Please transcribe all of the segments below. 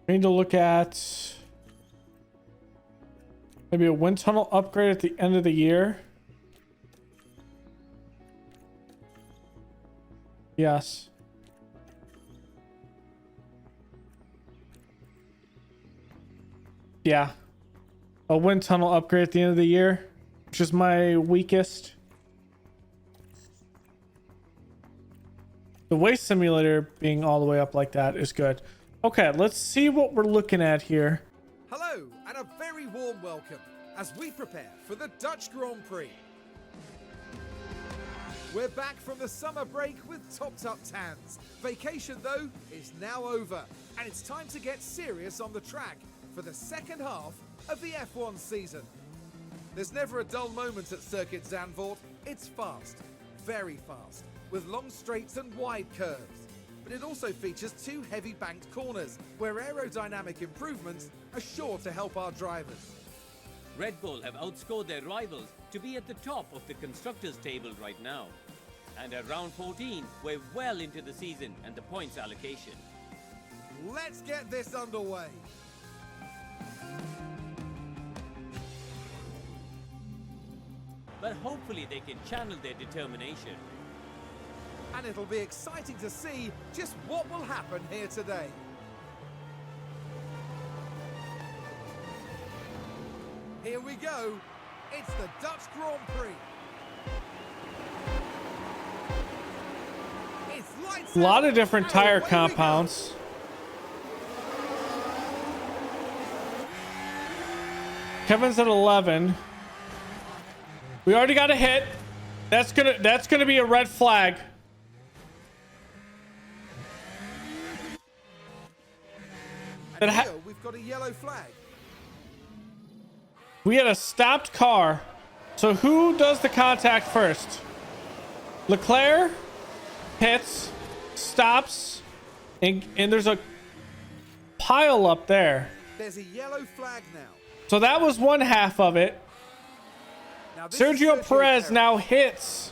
We need to look at maybe a wind tunnel upgrade at the end of the year. Yes. Yeah. A wind tunnel upgrade at the end of the year, which is my weakest. The waste simulator being all the way up like that is good. Okay, let's see what we're looking at here. Hello, and a very warm welcome as we prepare for the Dutch Grand Prix. We're back from the summer break with topped up tans. Vacation, though, is now over, and it's time to get serious on the track for the second half of the F1 season. There's never a dull moment at Circuit Zandvoort. It's fast, very fast, with long straights and wide curves. But it also features two heavy banked corners, where aerodynamic improvements are sure to help our drivers. Red Bull have outscored their rivals to be at the top of the constructors table right now. And at round 14, we're well into the season and the points allocation. Let's get this underway. But hopefully they can channel their determination. And it'll be exciting to see just what will happen here today. Here we go. It's the Dutch Grand Prix. It's lights A lot out, of different and tire away we go. compounds. Kevin's at 11. We already got a hit. That's gonna be a red flag. And here we've got a yellow flag. We had a stopped car. So who does the contact first? Leclerc hits, stops, and there's a pile up there. There's a yellow flag now. So that was one half of it. Now this is Sergio Perez now hits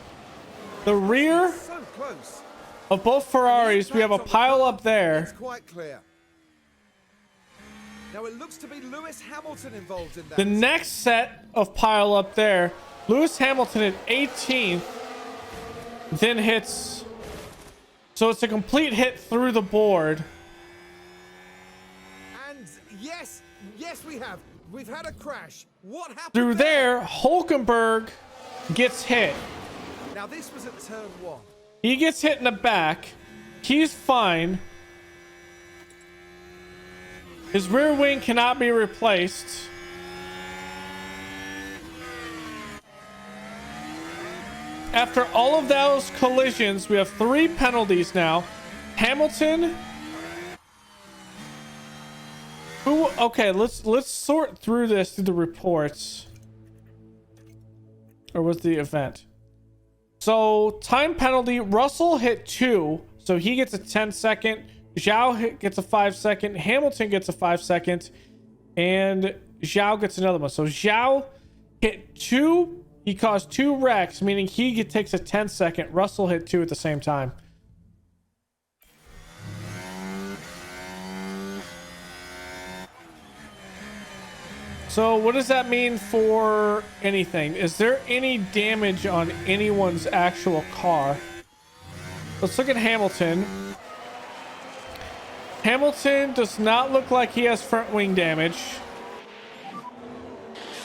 the rear So close. of both Ferraris. We have a Impact on the pile car up there. is quite clear. Now it looks to be Lewis Hamilton involved in that. The next set of pile up there, Lewis Hamilton at 18th, then hits. So it's a complete hit through the board. And yes, we have. We've had a crash. What happened Through there, Hulkenberg gets hit. Now this was at turn 1. He gets hit in the back. He's fine. His rear wing cannot be replaced. After all of those collisions, we have 3 penalties now. Hamilton. Who? Okay, let's sort through this through the reports. Or was the event? So time penalty. Russell hit 2, so he gets a 10-second. Zhao gets a 5-second. Hamilton gets a 5-second, and Zhao gets another one. So Zhao hit 2. He caused 2 wrecks, meaning he takes a 10-second. Russell hit 2 at the same time. So what does that mean for anything? Is there any damage on anyone's actual car? Let's look at Hamilton. Hamilton does not look like he has front wing damage.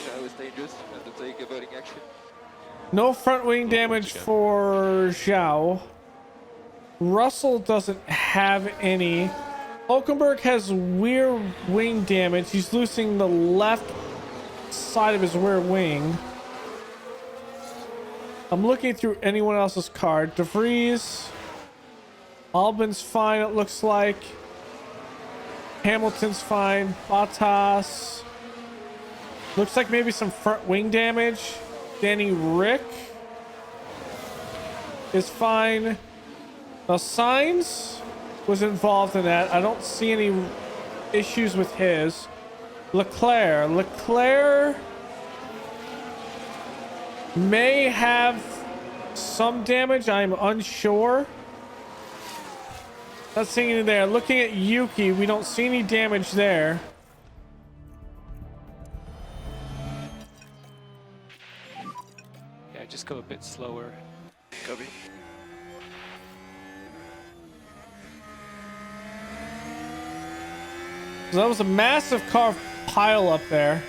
That was dangerous. Have to take averting action. No front wing damage for Zhao. Russell doesn't have any. Hulkenberg has rear wing damage. He's losing the left side of his rear wing. I'm looking through anyone else's card. De Vries. Albon's fine, it looks like. Hamilton's fine. Bottas. Looks like maybe some front wing damage. Danny Rick is fine. Now Sainz was involved in that. I don't see any issues with his. Leclerc may have some damage. I'm unsure. Not seeing any there. Looking at Yuki, we don't see any damage there. Yeah, just go a bit slower. Copy. So that was a massive car pile up there.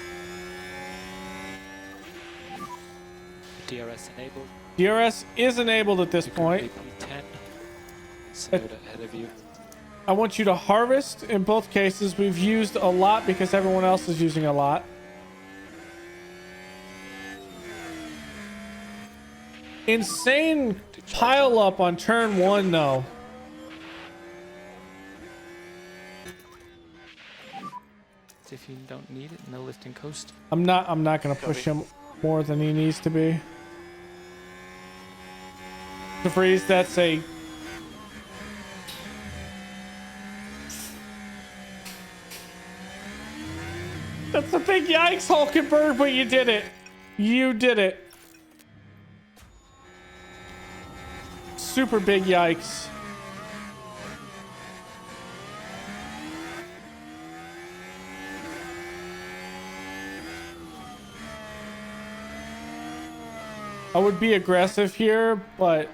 DRS enabled. DRS is enabled at this point. P10. Sonoda ahead of you. I want you to harvest. In both cases, we've used a lot because everyone else is using a lot. Insane pile up on turn 1 though. If you don't need it, no lifting coast. I'm not gonna push him more than he needs to be. To freeze, that's a that's a big yikes, Hulkenberg, but you did it. You did it. Super big yikes. I would be aggressive here, but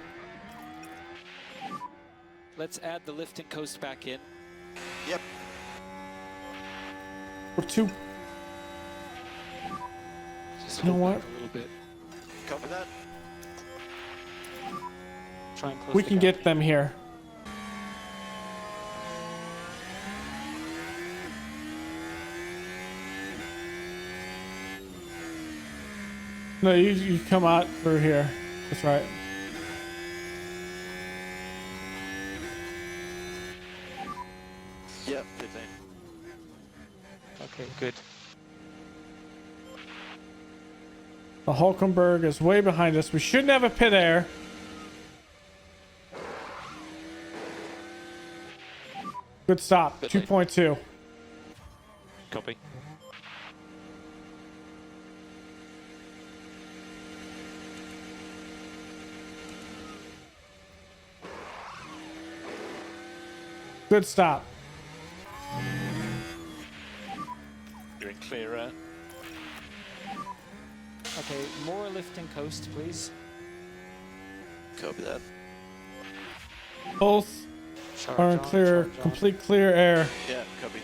Let's add the lifting coast back in. Yep. we're too. Just You know hold what? back a little bit. Copy that. Try and close We the can gap. get them here. No, you come out through here. That's right. Yep, 15. Okay, good. The Hulkenberg is way behind us. We shouldn't have a pit air. Good stop. Pit lane. 2.2. Copy. Good stop. You're in clear. Okay, more lifting coast, please. Copy that. Both Charge are in on, clear, charge on. complete clear air. Yeah, copy.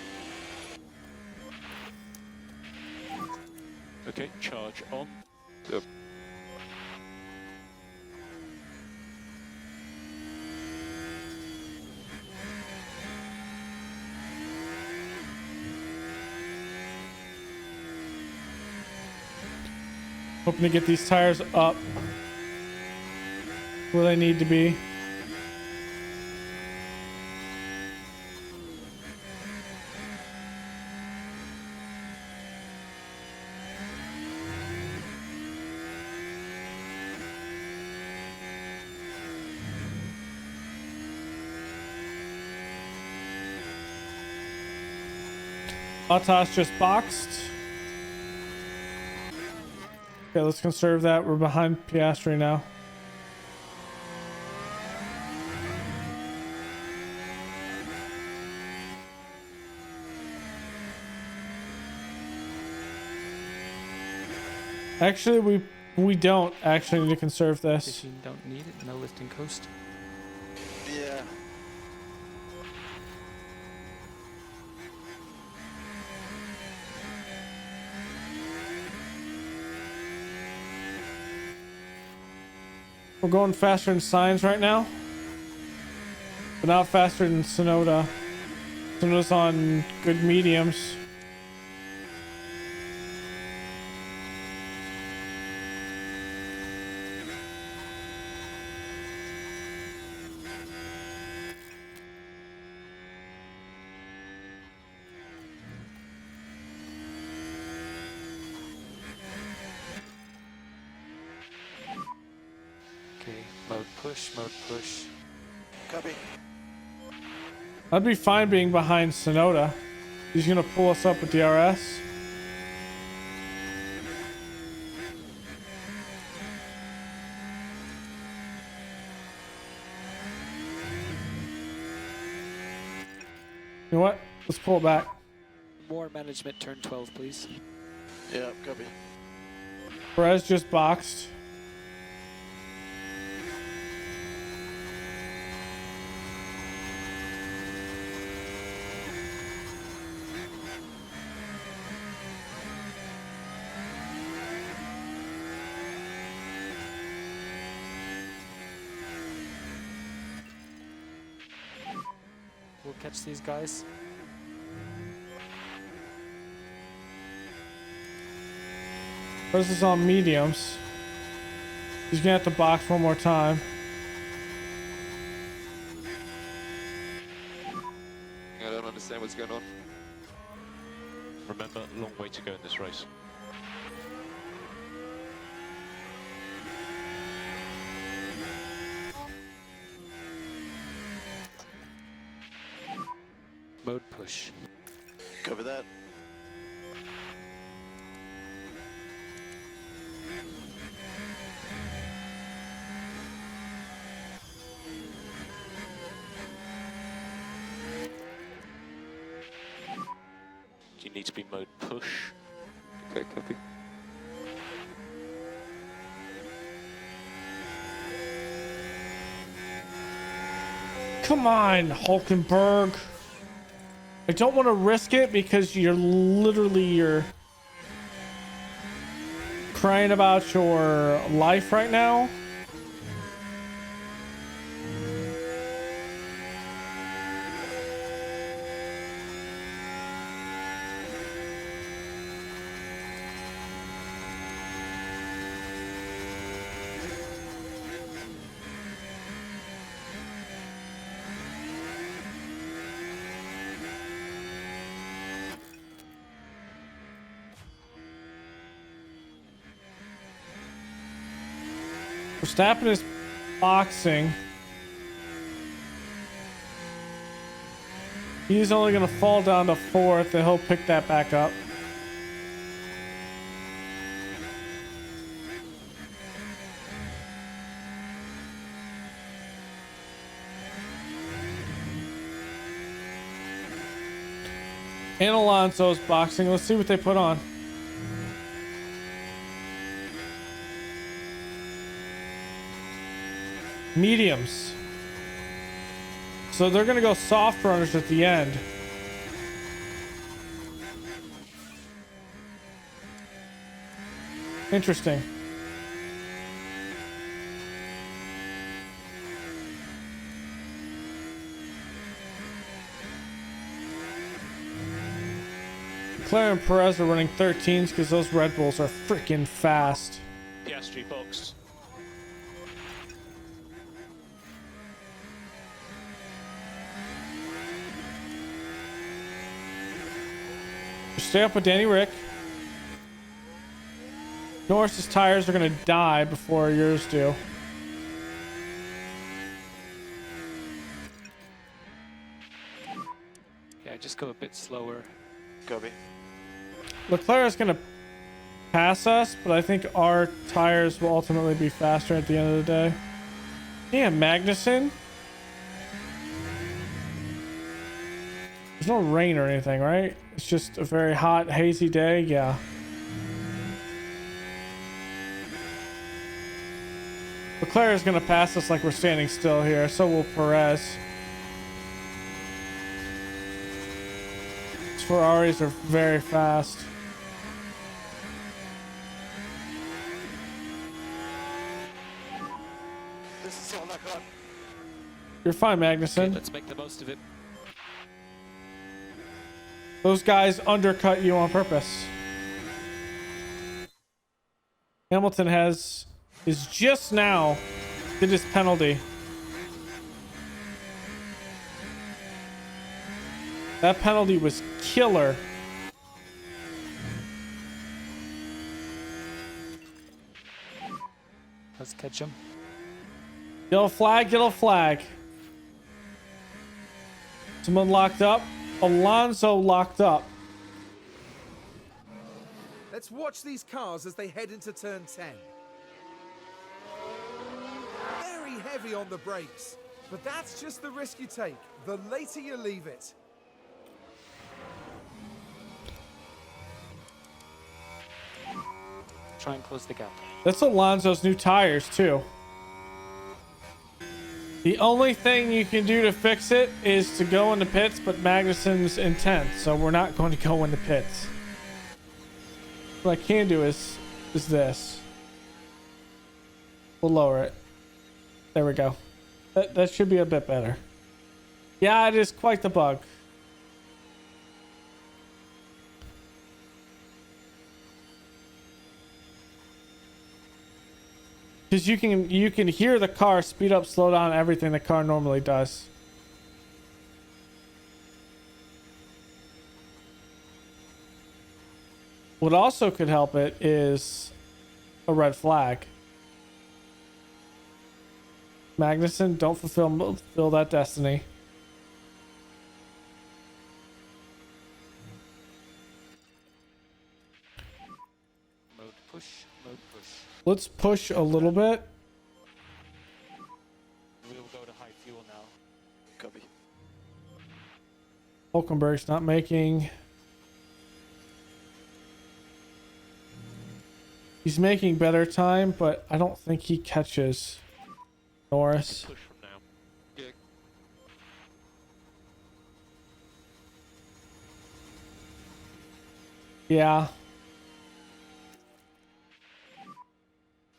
Okay, charge on. Yep. Hoping to get these tires up where they need to be. Bottas just boxed. Okay, let's conserve that. We're behind Piastri now. Actually, we don't actually need to conserve If this. you don't need it, no lifting coast. Yeah. We're going faster than Sainz right now, but not faster than Sonoda. Sonoda's on good mediums. Okay, mode push, mode push. Copy. I'd be fine being behind Sonoda. He's gonna pull us up with DRS. You know what? Let's pull it back. More management, turn 12, please. Yeah, copy. Perez just boxed. We'll catch these guys. Perez is on mediums. He's gonna have to box one more time. I don't understand what's going on. Remember, long way to go in this race. Mode push. Copy that. You need to be mode push. Okay, copy. Come on, Hulkenberg. I don't want to risk it because you're crying about your life right now. Verstappen is boxing. He's only going to fall down to fourth, and he'll pick that back up. And Alonso's boxing. Let's see what they put on. Mediums. So they're going to go soft runners at the end. Interesting. Leclerc and Perez are running 13s because those Red Bulls are freaking fast. Piastri boxed. Stay up with Danny Rick. Norris's tires are going to die before yours do. Yeah, just go a bit slower. Copy. Leclerc is going to pass us, but I think our tires will ultimately be faster at the end of the day. Damn, Magnussen. There's no rain or anything, right? It's just a very hot, hazy day. Yeah. Leclerc is going to pass us like we're standing still here. So will Perez. These Ferraris are very fast. This is all I got. You're fine, Okay, Magnussen. let's make the most of it. Those guys undercut you on purpose. Hamilton is just now did his penalty. That penalty was killer. Let's catch him. Yellow flag, yellow flag. Someone locked up. Alonso locked up. Let's watch these cars as they head into turn 10. Very heavy on the brakes, but that's just the risk you take. The later you leave it. try and close the gap. That's Alonso's new tires too. The only thing you can do to fix it is to go in the pits, but Magnussen's intent, so we're not going to go in the pits. What I can do is this. We'll lower it. There we go. That should be a bit better. Yeah, it is quite the bug. Because you can hear the car speed up, slow down, everything the car normally does. What also could help it is a red flag. Magnussen, don't fulfill that destiny. Mode push, mode push. Let's push a little bit. We will go to high fuel now. Copy. Hulkenberg's not making. He's making better time, but I don't think he catches Norris. Push from now. Yeah. Yeah.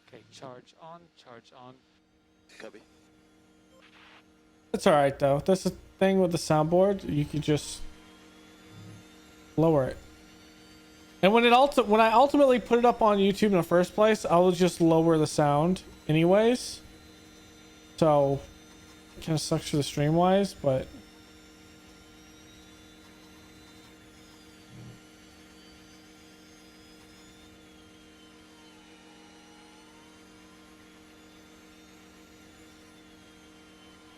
Okay, charge on, charge on. Copy. It's alright though. That's the thing with the soundboard. You could just lower it. And when I ultimately put it up on YouTube in the first place, I will just lower the sound anyways. So it kind of sucks for the stream wise, but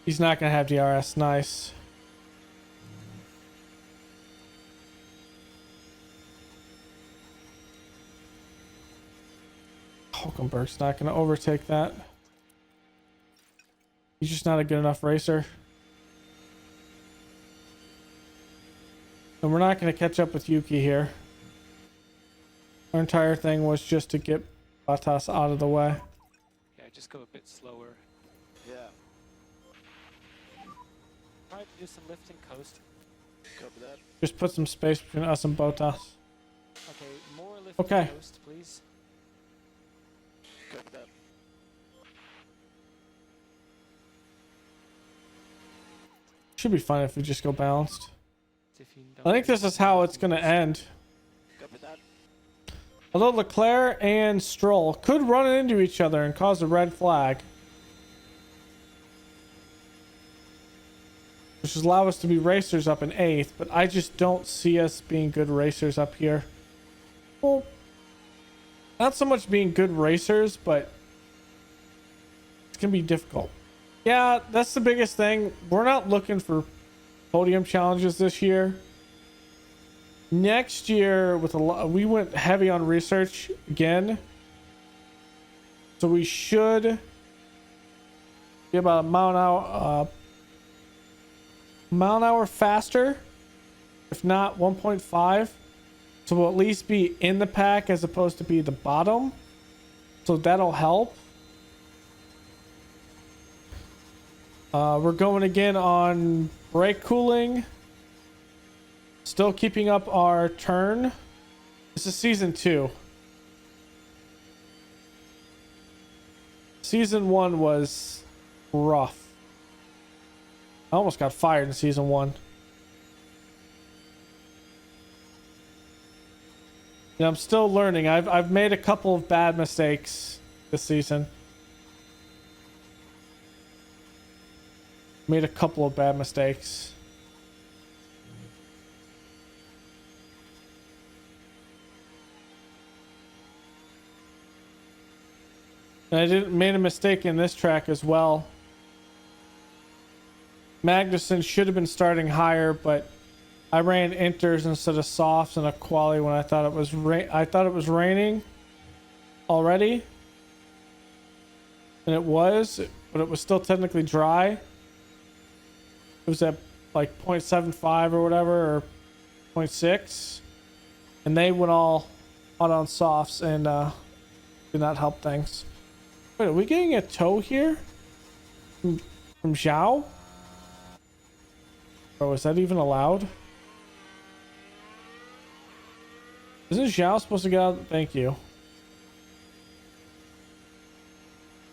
he's not gonna have DRS. Nice. Hulkenberg's not gonna overtake that. He's just not a good enough racer. And we're not gonna catch up with Yuki here. Our entire thing was just to get Bottas out of the way. Yeah, just go a bit slower. Yeah. Try to do some lift and coast. Copy that. Just put some space between us and Bottas. Okay, more lift Okay. and coast, please. Copy that. Should be fine if we just go balanced. If you I think this is how it's gonna end. Copy that. Although Leclerc and Stroll could run into each other and cause a red flag, which would allow us to be racers up in 8th, but I just don't see us being good racers up here. Well, not so much being good racers, but it's gonna be difficult. Yeah, that's the biggest thing. We're not looking for podium challenges this year. Next year, with a lot, we went heavy on research again, so we should be about a mile an hour faster, if not 1.5. So we'll at least be in the pack as opposed to be the bottom. So that'll help. We're going again on brake cooling. Still keeping up our turn. This is season 2. Season 1 was rough. I almost got fired in season 1. Yeah, I'm still learning. I've made a couple of bad mistakes this season. Made a couple of bad mistakes. And I made a mistake in this track as well. Magnussen should have been starting higher, but I ran inters instead of softs in a quali when I thought it was raining already, and it was, but it was still technically dry. It was at like 0.75 or whatever, or 0.6, and they went all out on softs, and did not help things. Wait, are we getting a tow here? From Zhao? Oh, is that even allowed? Isn't Zhao supposed to get out? Thank you.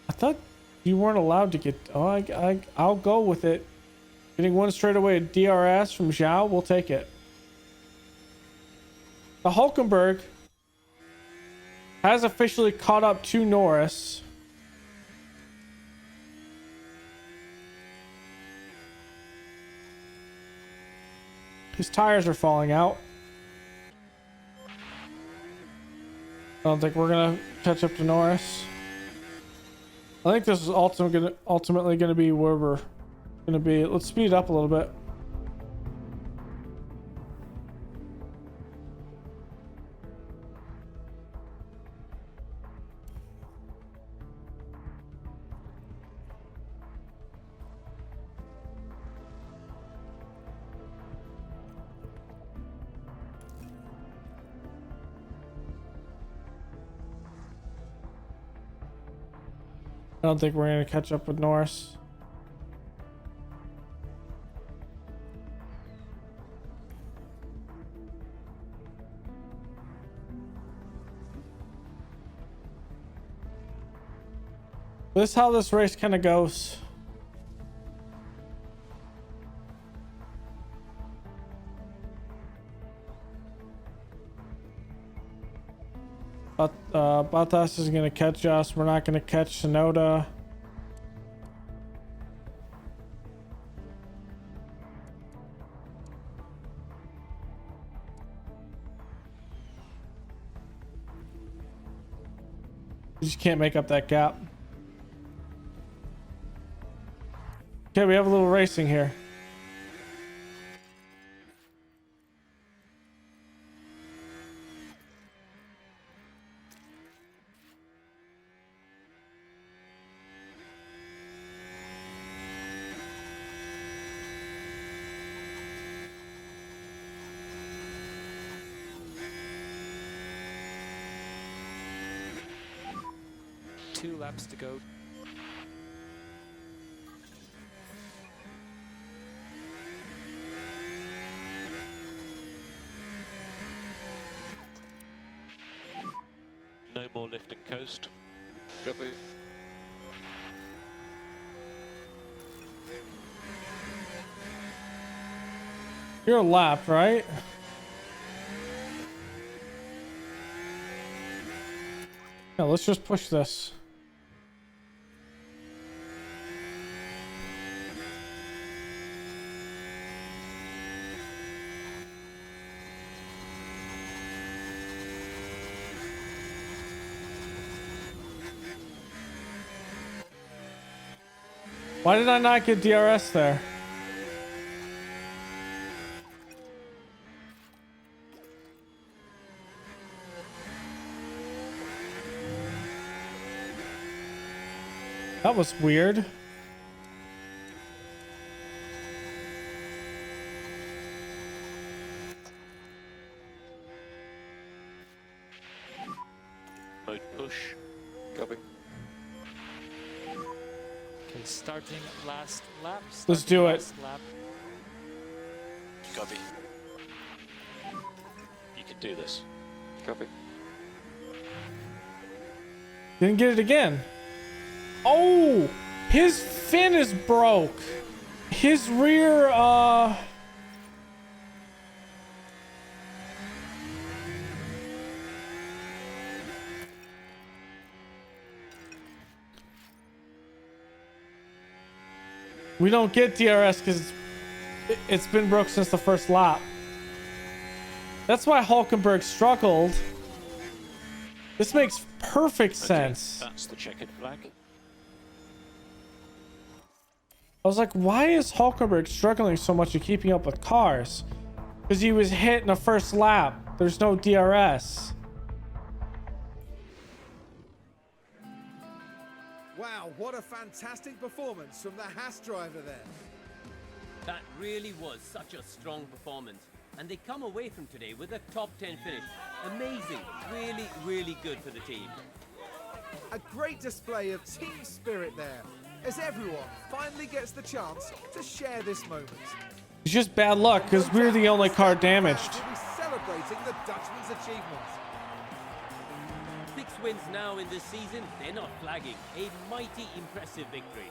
I thought you weren't allowed to get... Oh, I'll go with it. Getting one straight away at DRS from Zhao, we'll take it. The Hulkenberg has officially caught up to Norris. His tires are falling out. I don't think we're gonna catch up to Norris. I think this is ultimately gonna be where we're gonna be. Let's speed it up a little bit. I don't think we're gonna catch up with Norris. This is how this race kind of goes. Bottas is going to catch us. We're not going to catch Sonoda. You just can't make up that gap. Okay, we have a little racing here. Two laps to go. No more lift and coast. Copy. You're a lap, right? Yeah, let's just push this. Why did I not get DRS there? That was weird. Mode push. Copy. Okay, starting last lap. Let's starting do it. last lap. Copy. You can do this. Copy. Didn't get it again. Oh, his fin is broke. His rear, we don't get DRS because it's been broke since the first lap. That's why Hulkenberg struggled. This makes perfect sense. That's the checkered flag. I was like, why is Hulkenberg struggling so much at keeping up with cars? Because he was hit in the first lap. There's no DRS. Wow, what a fantastic performance from the Haas driver there. That really was such a strong performance. And they come away from today with a top 10 finish. Amazing. Really, really good for the team. A great display of team spirit there, as everyone finally gets the chance to share this moment. It's just bad luck because we're the only car damaged. We'll be celebrating the Dutchman's achievement. 6 wins now in this season, they're not flagging. A mighty impressive victory.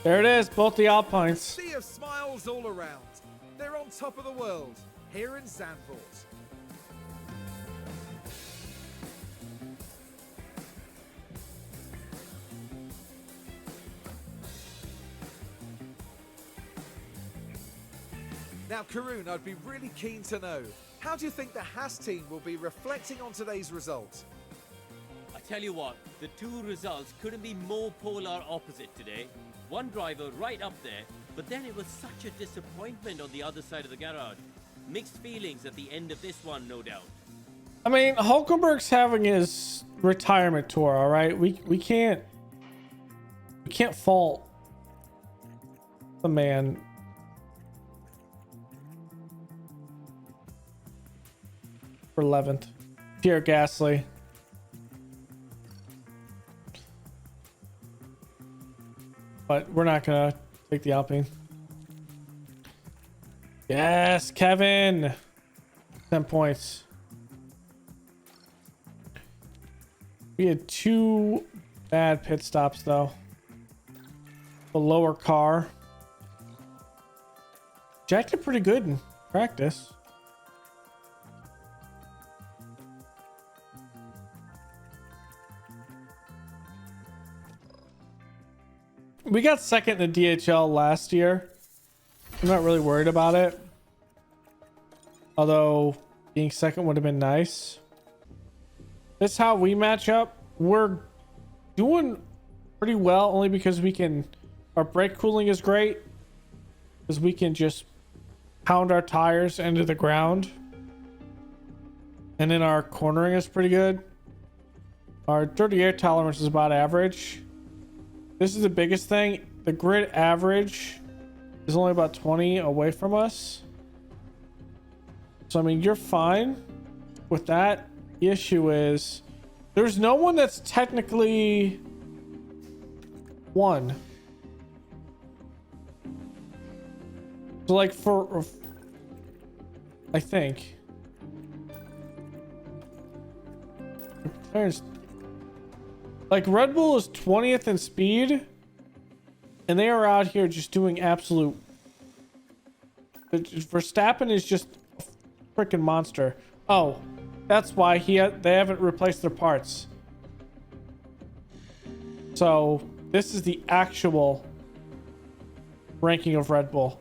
There it is, both the Alpines. Sea of smiles all around. They're on top of the world here in Zandvoort. Now, Karun, I'd be really keen to know, how do you think the Haas team will be reflecting on today's result? I tell you what, the two results couldn't be more polar opposite today. One driver right up there, but then it was such a disappointment on the other side of the garage. Mixed feelings at the end of this one, no doubt. I mean, Hulkenberg's having his retirement tour, all right? We can't fault the man. For 11th. Pierre Gasly. But we're not gonna take the Alpine. Yes, Kevin. 10 points. We had 2 bad pit stops though. The lower car. Jack did pretty good in practice. We got second in the DHL last year. I'm not really worried about it. Although being second would have been nice. This is how we match up. We're doing pretty well only because we can... Our brake cooling is great. Because we can just pound our tires into the ground. And then our cornering is pretty good. Our dirty air tolerance is about average. This is the biggest thing. The grid average is only about 20 away from us. So, I mean, you're fine with that. The issue is there's no one that's technically won. So, like, I think. Like, Red Bull is 20th in speed, and they are out here just doing absolute... Verstappen is just a freaking monster. Oh, that's why they haven't replaced their parts. So, this is the actual ranking of Red Bull.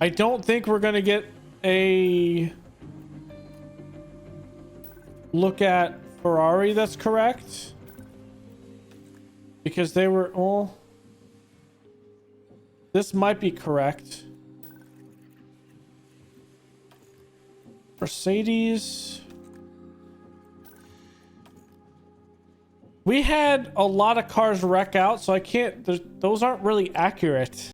I don't think we're going to get a look at Ferrari that's correct, because they were all... This might be correct. Mercedes. We had a lot of cars wreck out, so I can't... Those aren't really accurate.